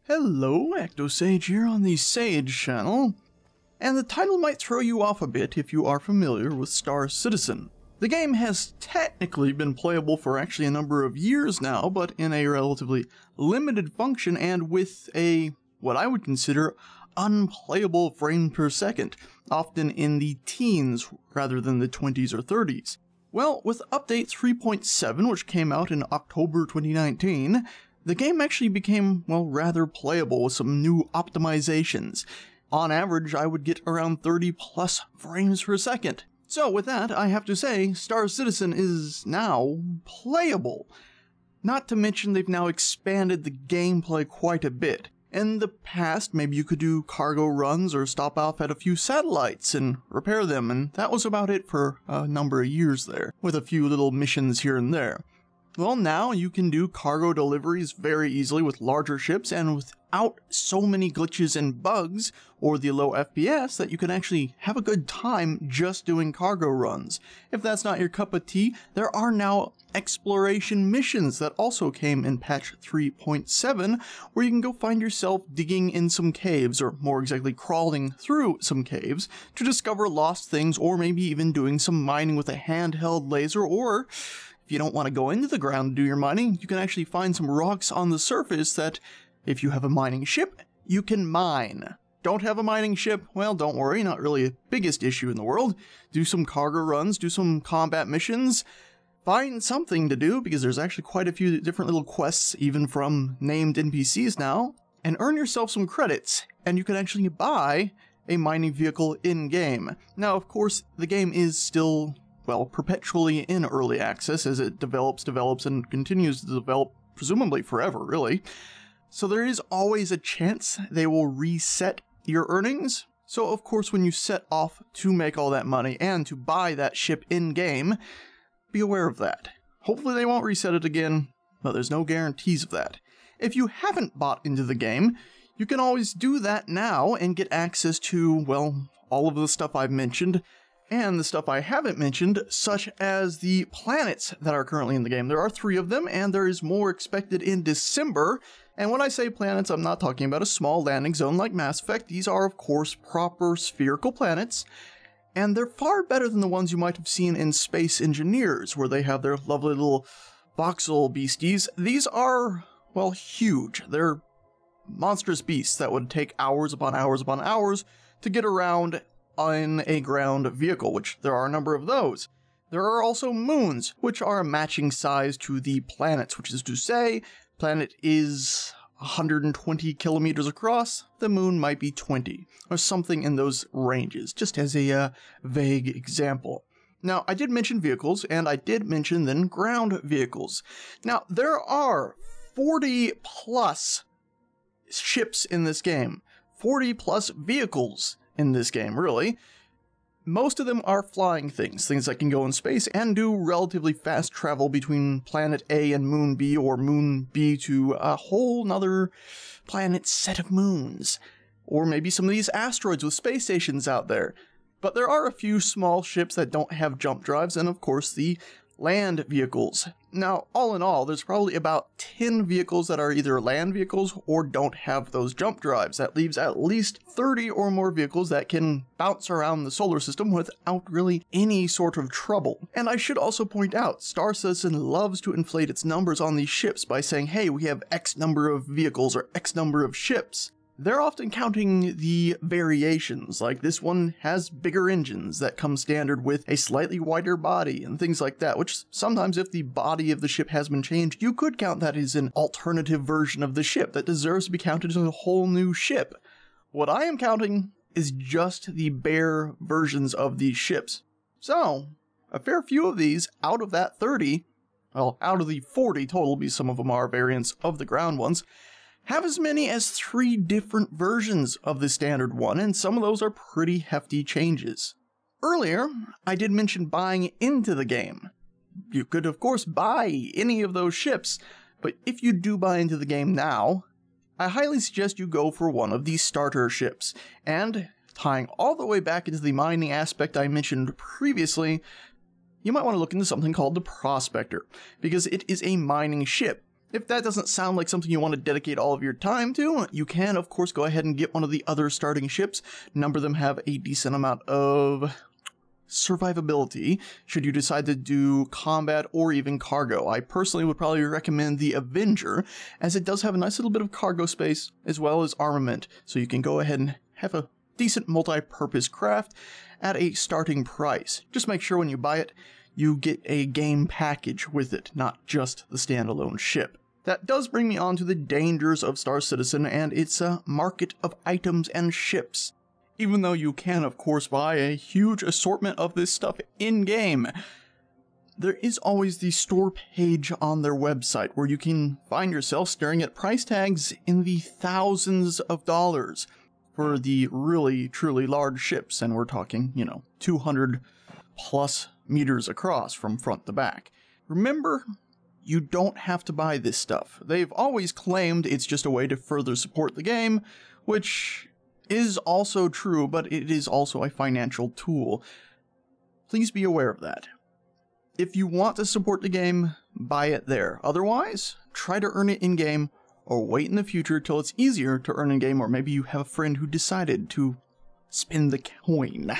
Hello, ActoSage here on the Sage channel, and the title might throw you off a bit if you are familiar with Star Citizen. The game has technically been playable for actually a number of years now, but in a relatively limited function and with a, what I would consider, unplayable frame per second, often in the teens rather than the 20s or 30s. Well, with update 3.7, which came out in October 2019, the game actually became, well, rather playable with some new optimizations. On average, I would get around 30 plus frames per second. So with that, I have to say, Star Citizen is now playable. Not to mention they've now expanded the gameplay quite a bit. In the past, maybe you could do cargo runs or stop off at a few satellites and repair them, and that was about it for a number of years there, with a few little missions here and there. Well, now you can do cargo deliveries very easily with larger ships and without so many glitches and bugs or the low FPS that you can actually have a good time just doing cargo runs. If that's not your cup of tea, there are now exploration missions that also came in patch 3.7 where you can go find yourself digging in some caves, or more exactly crawling through some caves to discover lost things, or maybe even doing some mining with a handheld laser, or if you don't want to go into the ground to do your mining, you can actually find some rocks on the surface that, if you have a mining ship, you can mine. Don't have a mining ship? Well, don't worry, not really the biggest issue in the world. Do some cargo runs, do some combat missions, find something to do, because there's actually quite a few different little quests, even from named NPCs now, and earn yourself some credits, and you can actually buy a mining vehicle in-game. Now, of course, the game is still, well, perpetually in early access as it develops, and continues to develop, presumably forever, really. So there is always a chance they will reset your earnings. So of course, when you set off to make all that money and to buy that ship in-game, be aware of that. Hopefully they won't reset it again, but there's no guarantees of that. If you haven't bought into the game, you can always do that now and get access to, well, all of the stuff I've mentioned, and the stuff I haven't mentioned, such as the planets that are currently in the game. There are 3 of them, and there is more expected in December. And when I say planets, I'm not talking about a small landing zone like Mass Effect. These are, of course, proper spherical planets, and they're far better than the ones you might have seen in Space Engineers, where they have their lovely little voxel beasties. These are, well, huge. They're monstrous beasts that would take hours upon hours upon hours to get around in a ground vehicle, which there are a number of those. There are also moons, which are a matching size to the planets, which is to say, planet is 120 kilometers across, the moon might be 20, or something in those ranges, just as a vague example. Now, I did mention vehicles, and I did mention then ground vehicles. Now, there are 40 plus ships in this game, 40 plus vehicles in this game, really. Most of them are flying things that can go in space and do relatively fast travel between planet A and moon B, or moon B to a whole nother planet set of moons. Or maybe some of these asteroids with space stations out there. But there are a few small ships that don't have jump drives, and of course the land vehicles. Now, all in all, there's probably about 10 vehicles that are either land vehicles or don't have those jump drives. That leaves at least 30 or more vehicles that can bounce around the solar system without really any sort of trouble. And I should also point out, Star Citizen loves to inflate its numbers on these ships by saying, hey, we have X number of vehicles or X number of ships. They're often counting the variations, like this one has bigger engines that come standard with a slightly wider body and things like that, which sometimes if the body of the ship has been changed, you could count that as an alternative version of the ship that deserves to be counted as a whole new ship. What I am counting is just the bare versions of these ships. So, a fair few of these out of that 30, well, out of the 40 total, because some of them are variants of the ground ones, have as many as 3 different versions of the standard one, and some of those are pretty hefty changes. Earlier, I did mention buying into the game. You could, of course, buy any of those ships, but if you do buy into the game now, I highly suggest you go for one of these starter ships, and tying all the way back into the mining aspect I mentioned previously, you might want to look into something called the Prospector, because it is a mining ship. If that doesn't sound like something you want to dedicate all of your time to, you can, of course, go ahead and get one of the other starting ships. A number of them have a decent amount of survivability should you decide to do combat or even cargo. I personally would probably recommend the Avenger, as it does have a nice little bit of cargo space as well as armament, so you can go ahead and have a decent multi-purpose craft at a starting price. Just make sure when you buy it, you get a game package with it, not just the standalone ship. That does bring me on to the dangers of Star Citizen and its market of items and ships. Even though you can, of course, buy a huge assortment of this stuff in-game, there is always the store page on their website where you can find yourself staring at price tags in the thousands of dollars for the really, truly large ships, and we're talking, 200 plus meters across from front to back. Remember, you don't have to buy this stuff. They've always claimed it's just a way to further support the game, which is also true, but it is also a financial tool. Please be aware of that. If you want to support the game, buy it there. Otherwise, try to earn it in-game, or wait in the future till it's easier to earn in-game, or maybe you have a friend who decided to spin the coin.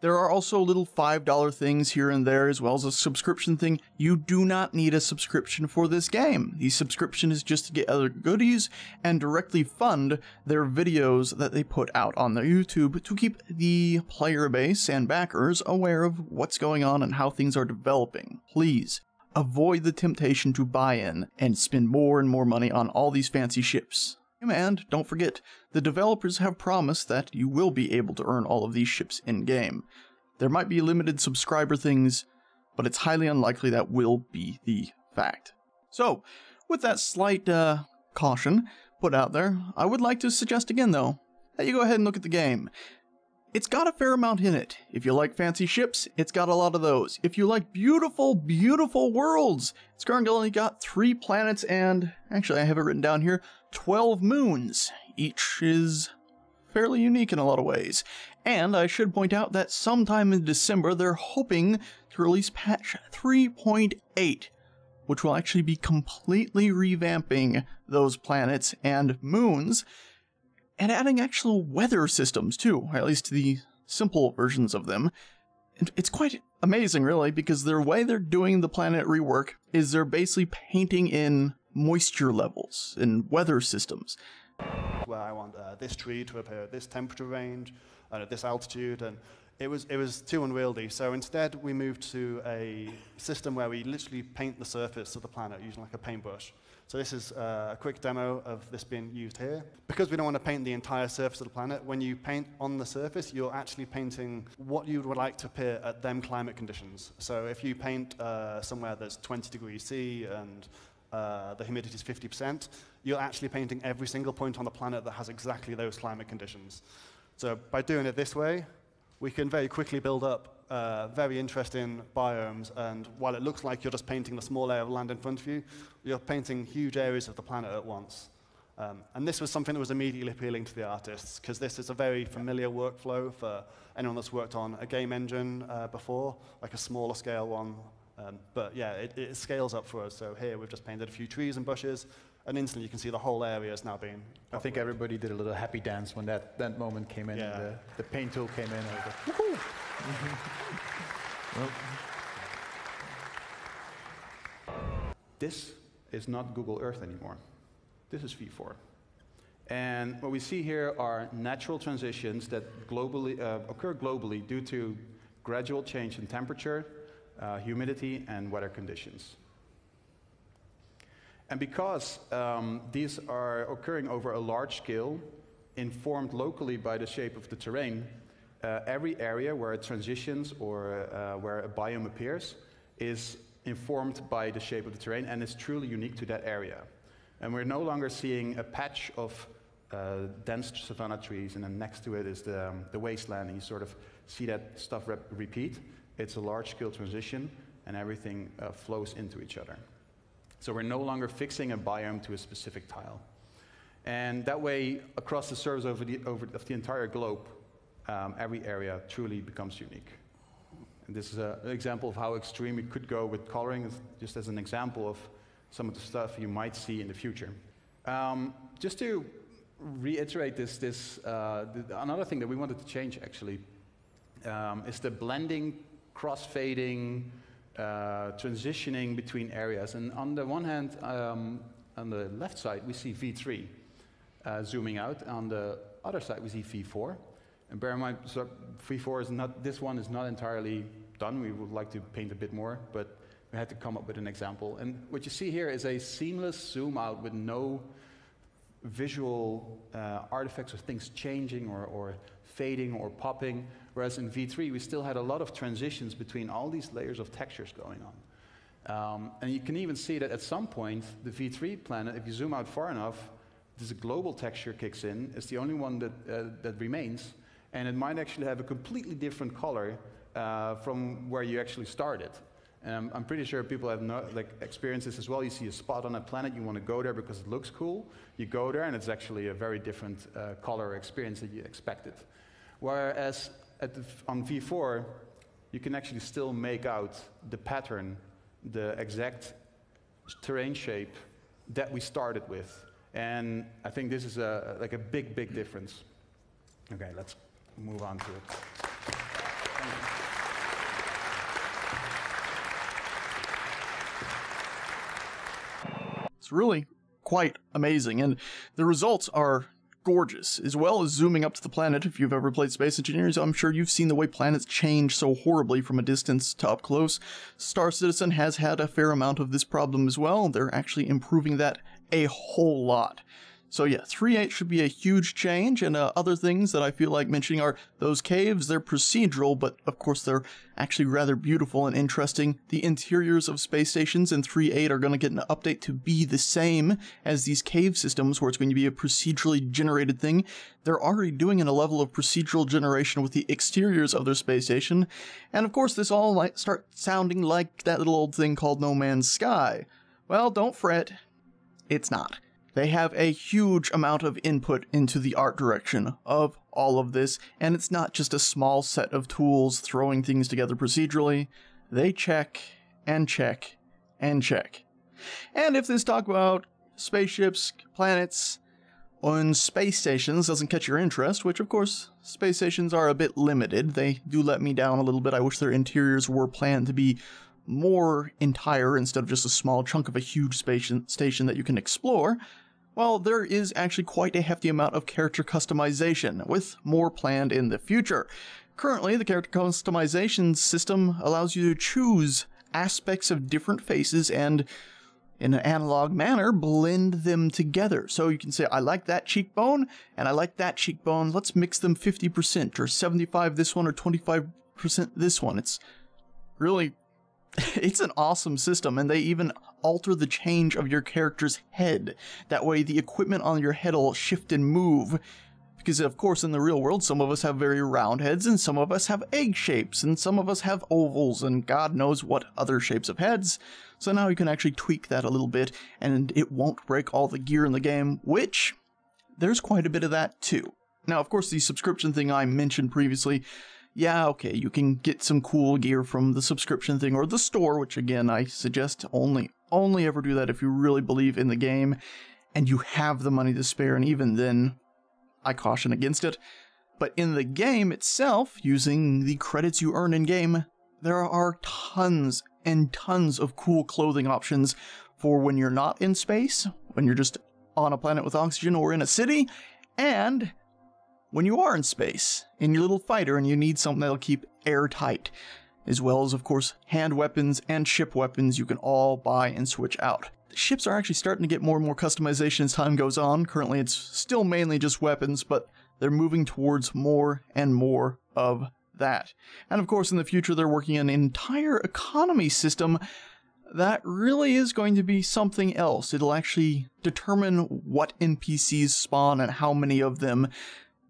There are also little $5 things here and there, as well as a subscription thing. You do not need a subscription for this game. The subscription is just to get other goodies and directly fund their videos that they put out on their YouTube to keep the player base and backers aware of what's going on and how things are developing. Please avoid the temptation to buy in and spend more and more money on all these fancy ships. And don't forget, the developers have promised that you will be able to earn all of these ships in-game. There might be limited subscriber things, but it's highly unlikely that will be the fact. So, with that slight caution put out there, I would like to suggest again, though, that you go ahead and look at the game. It's got a fair amount in it. If you like fancy ships, it's got a lot of those. If you like beautiful, beautiful worlds, it's currently got 3 planets and, actually I have it written down here, 12 moons. Each is fairly unique in a lot of ways. And I should point out that sometime in December, they're hoping to release patch 3.8, which will actually be completely revamping those planets and moons, and adding actual weather systems too, at least the simple versions of them. And it's quite amazing, really, because the way they're doing the planet rework is they're basically painting in moisture levels and weather systems. Where I want this tree to appear at this temperature range and at this altitude, and it was too unwieldy. So instead, we moved to a system where we literally paint the surface of the planet using like a paintbrush. So this is a quick demo of this being used here. Because we don't want to paint the entire surface of the planet, when you paint on the surface, you're actually painting what you would like to appear at them climate conditions. So if you paint somewhere that's 20 degrees C and the humidity is 50%, you're actually painting every single point on the planet that has exactly those climate conditions. So by doing it this way, we can very quickly build up very interesting biomes, and while it looks like you're just painting the small area of land in front of you, you're painting huge areas of the planet at once. And this was something that was immediately appealing to the artists, because this is a very familiar workflow for anyone that's worked on a game engine before, like a smaller scale one. But yeah, it scales up for us. So here we've just painted a few trees and bushes, and instantly you can see the whole area is now being populated. I think everybody did a little happy dance when that moment came in, yeah. and the paint tool came in. Woohoo! Well, this is not Google Earth anymore. This is V4. And what we see here are natural transitions that occur globally due to gradual change in temperature, humidity, and weather conditions. And because these are occurring over a large scale, informed locally by the shape of the terrain, every area where it transitions or where a biome appears is informed by the shape of the terrain and is truly unique to that area. And we're no longer seeing a patch of dense savanna trees, and then next to it is the wasteland, and you sort of see that stuff repeat. It's a large-scale transition, and everything flows into each other. So we're no longer fixing a biome to a specific tile. And that way, across the surface of the entire globe, every area truly becomes unique. And this is an example of how extreme we could go with coloring, just as an example of some of the stuff you might see in the future. Just to reiterate another thing that we wanted to change actually is the blending, cross-fading, transitioning between areas. And on the one hand, on the left side, we see V3 zooming out. On the other side, we see V4. And bear in mind, so V4 is not, this one is not entirely done. We would like to paint a bit more, but we had to come up with an example. And what you see here is a seamless zoom out with no visual artifacts of things changing or fading or popping, whereas in V3 we still had a lot of transitions between all these layers of textures going on. And you can even see that at some point the V3 planet, if you zoom out far enough, this global texture kicks in. It's the only one that remains, and it might actually have a completely different color from where you actually started. I'm pretty sure people have experienced this as well. You see a spot on a planet, you want to go there because it looks cool. You go there and it's actually a very different color or experience that you expected. Whereas on V4, you can actually still make out the pattern, the exact terrain shape that we started with. And I think this is a big, big difference. Okay, let's move on to it. It's really quite amazing, and the results are gorgeous, as well as zooming up to the planet. If you've ever played Space Engineers, I'm sure you've seen the way planets change so horribly from a distance to up close. Star Citizen has had a fair amount of this problem as well. They're actually improving that a whole lot. So yeah, 3.8 should be a huge change, and other things that I feel like mentioning are those caves. They're procedural, but of course they're actually rather beautiful and interesting. The interiors of space stations in 3.8 are going to get an update to be the same as these cave systems, where it's going to be a procedurally generated thing. They're already doing a level of procedural generation with the exteriors of their space station, and of course this all might start sounding like that little old thing called No Man's Sky. Well, don't fret, it's not. They have a huge amount of input into the art direction of all of this, and it's not just a small set of tools throwing things together procedurally. They check, and check, and check. And if this talk about spaceships, planets, and space stations doesn't catch your interest, which of course, space stations are a bit limited, they do let me down a little bit. I wish their interiors were planned to be more entire instead of just a small chunk of a huge space station that you can explore. Well, there is actually quite a hefty amount of character customization, with more planned in the future. Currently, the character customization system allows you to choose aspects of different faces and, in an analog manner, blend them together. So you can say, I like that cheekbone, and I like that cheekbone, let's mix them 50%, or 75 this one, or 25% this one. It's really... it's an awesome system, and they even alter the change of your character's head. That way the equipment on your head will shift and move. Because of course in the real world some of us have very round heads, and some of us have egg shapes, and some of us have ovals, and God knows what other shapes of heads. So now you can actually tweak that a little bit, and it won't break all the gear in the game, which there's quite a bit of that too. Now of course the subscription thing I mentioned previously, yeah, okay, you can get some cool gear from the subscription thing or the store, which again, I suggest only ever do that if you really believe in the game and you have the money to spare, and even then, I caution against it. But in the game itself, using the credits you earn in-game, there are tons and tons of cool clothing options for when you're not in space, when you're just on a planet with oxygen or in a city, and when you are in space, in your little fighter, and you need something that'll keep airtight, as well as, of course, hand weapons and ship weapons you can all buy and switch out. The ships are actually starting to get more and more customization as time goes on. Currently, it's still mainly just weapons, but they're moving towards more and more of that. And of course, in the future, they're working on an entire economy system that really is going to be something else. It'll actually determine what NPCs spawn and how many of them,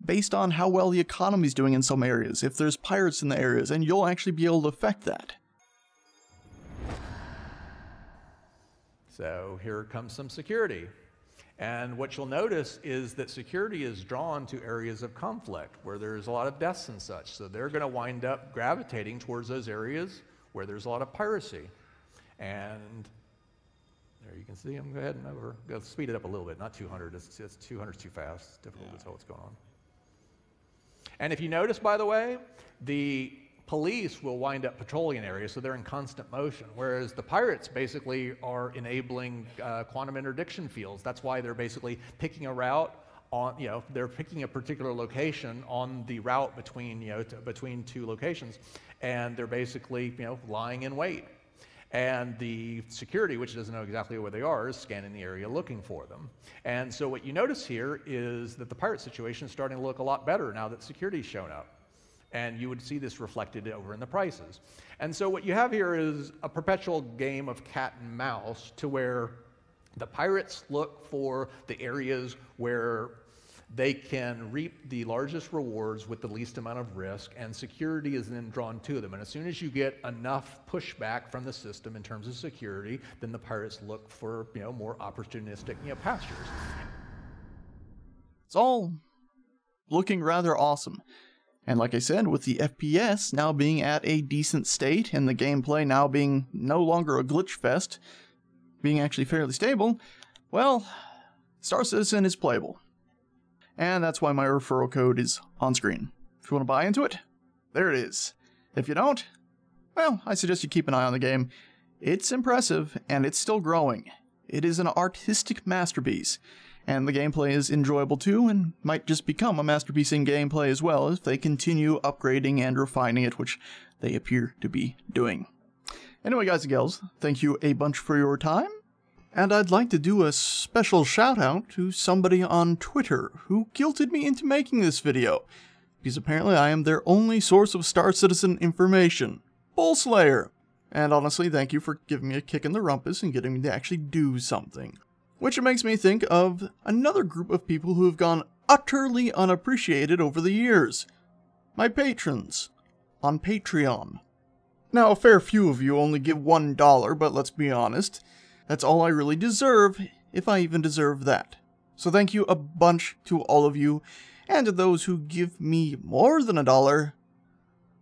based on how well the economy's doing in some areas, if there's pirates in the areas, and you'll actually be able to affect that. So here comes some security. And what you'll notice is that security is drawn to areas of conflict where there's a lot of deaths and such. So they're going to wind up gravitating towards those areas where there's a lot of piracy. And There you can see them heading over. Go speed it up a little bit, not 200. It's 200 is too fast. It's difficult to tell what's going on. And if you notice, by the way, the police will wind up patrolling an area, so they're in constant motion, whereas the pirates basically are enabling quantum interdiction fields. That's why they're basically picking a route on, they're picking a particular location on the route between, between two locations, and they're basically, lying in wait. And the security, which doesn't know exactly where they are, is scanning the area looking for them. And so what you notice here is that the pirate situation is starting to look a lot better now that security's shown up. And you would see this reflected over in the prices. And so what you have here is a perpetual game of cat and mouse, to where the pirates look for the areas where they can reap the largest rewards with the least amount of risk, and security is then drawn to them. And as soon as you get enough pushback from the system in terms of security, then the pirates look for more opportunistic pastures. It's all looking rather awesome. And like I said, with the FPS now being at a decent state, and the gameplay now being no longer a glitch fest, being actually fairly stable, well, Star Citizen is playable. And that's why my referral code is on screen. If you want to buy into it, there it is. If you don't, well, I suggest you keep an eye on the game. It's impressive, and it's still growing. It is an artistic masterpiece, and the gameplay is enjoyable too, and might just become a masterpiece in gameplay as well if they continue upgrading and refining it, which they appear to be doing. Anyway, guys and gals, thank you a bunch for your time. And I'd like to do a special shout out to somebody on Twitter who guilted me into making this video, because apparently I am their only source of Star Citizen information. Bullslayer! And honestly, thank you for giving me a kick in the rumpus and getting me to actually do something. Which makes me think of another group of people who have gone utterly unappreciated over the years. My patrons on Patreon. Now, a fair few of you only give $1, but let's be honest, that's all I really deserve, if I even deserve that. So thank you a bunch to all of you, and to those who give me more than $1,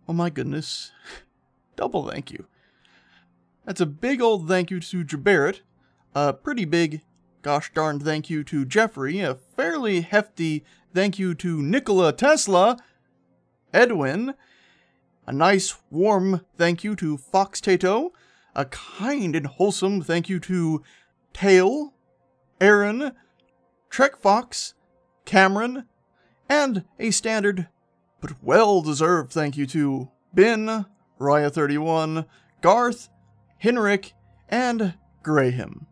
oh my goodness, double thank you. That's a big old thank you to Jabarrett, a pretty big, gosh darn thank you to Jeffrey, a fairly hefty thank you to Nikola Tesla, Edwin, a nice warm thank you to Fox Tato, a kind and wholesome thank you to Tail, Aaron, Trek Fox, Cameron, and a standard but well-deserved thank you to Ben, Raya31, Garth, Henrik, and Graham.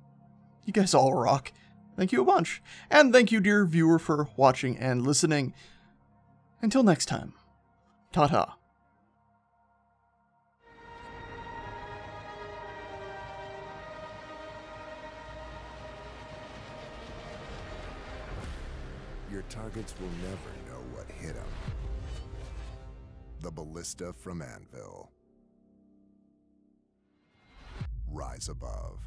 You guys all rock. Thank you a bunch. And thank you, dear viewer, for watching and listening. Until next time, ta-ta. Your targets will never know what hit them. The ballista from Anvil. Rise above.